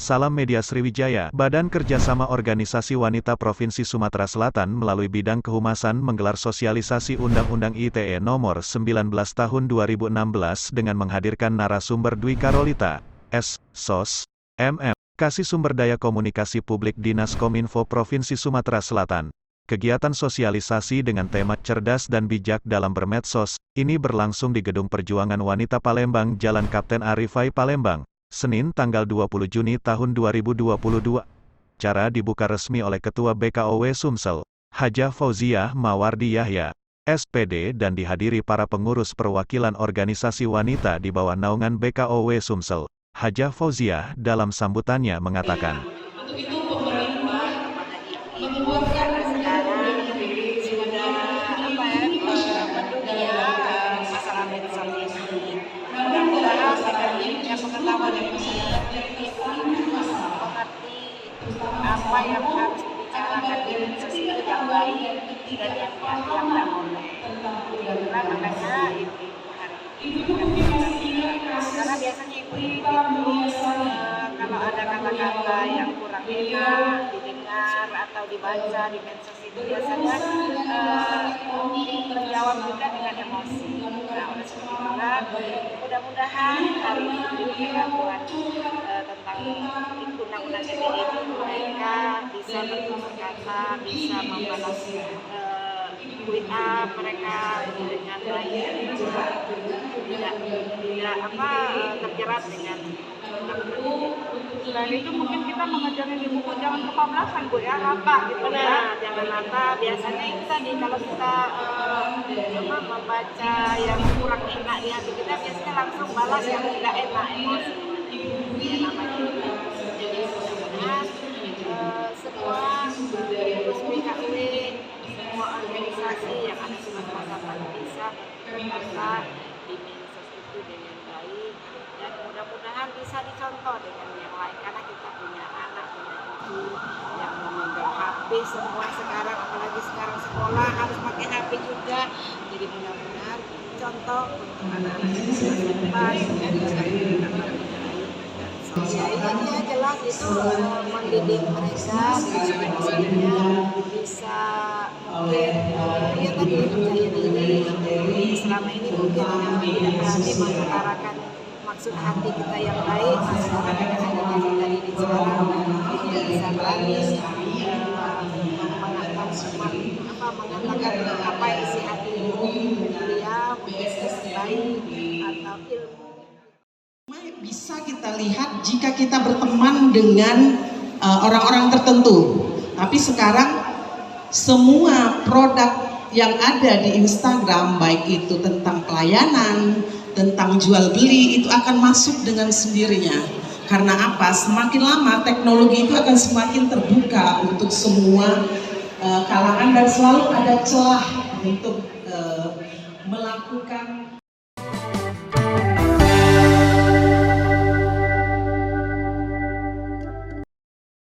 Salam Media Sriwijaya. Badan Kerjasama Organisasi Wanita Provinsi Sumatera Selatan melalui Bidang Kehumasan menggelar sosialisasi Undang-Undang ITE Nomor 19 Tahun 2016 dengan menghadirkan narasumber Dwi Karolita, S.Sos, MM, Kasih Sumber Daya Komunikasi Publik Dinas Kominfo Provinsi Sumatera Selatan. Kegiatan sosialisasi dengan tema Cerdas dan Bijak dalam Bermedsos, ini berlangsung di Gedung Perjuangan Wanita Palembang Jalan Kapten Arifai Palembang, Senin tanggal 20 Juni tahun 2022. Acara dibuka resmi oleh Ketua BKOW Sumsel, Hajah Fauziah Mawardi Yahya, SPD dan dihadiri para pengurus perwakilan organisasi wanita di bawah naungan BKOW Sumsel. Hajah Fauziah dalam sambutannya mengatakan, Untuk itu pemerintah mengeluarkan sekarang sudah mendunia masalah medsos ini. Mudah-mudahan dengan punya pengetahuan yang mengerti apa yang harus dibicarakan di medsos itu yang baik dan yang tidak boleh. Makanya karena biasanya ibu-ibu itu kalau ada kata-kata yang kurang enak didengar atau dibaca di medsos itu biasanya terjawab juga dengan emosi. Nah, oleh sebab itulah mudah-mudahan hari ini dengan tentang undang-undang ITE ini mereka bisa bertukar kata, bisa membalas WA mereka dengan baik, tidak terjerat dengan Selain itu mungkin kita mengajarkan di buku jangan kebablasan Bu ya, rata gitu ya. Jangan rata, biasanya itu tadi kalau kita membaca yang kurang enak di hati kita biasanya langsung balas yang tidak enak emosi. Ya namanya itu. Jadi mudah-mudahan semua pengurus BKW, semua organisasi yang ada di masyarakat bisa berkata di medsos itu dengan baik dan mudah-mudahan bisa dicontoh dengan yang lain karena kita punya anak, punya cucu yang memegang HP semua sekarang, apalagi sekarang sekolah harus pakai HP juga, jadi mudah-mudahan contoh untuk anak-anak yang masa depan dan bisa menggunakan baik. Ya jelas itu mendidik mereka maksudnya bisa mungkin ya tadi percaya diri selama ini mungkin tidak berani mengutarakan maksud hati kita yang baik masyarakat yang ada di kita ini sekarang ini bisa berani mengatakan apa isi hati dia mungkin baik atau ilmu. Bisa kita lihat jika kita berteman dengan orang-orang tertentu. Tapi sekarang semua produk yang ada di Instagram, baik itu tentang pelayanan, tentang jual beli, itu akan masuk dengan sendirinya. Karena apa? Semakin lama teknologi itu akan semakin terbuka untuk semua kalangan dan selalu ada celah untuk melakukan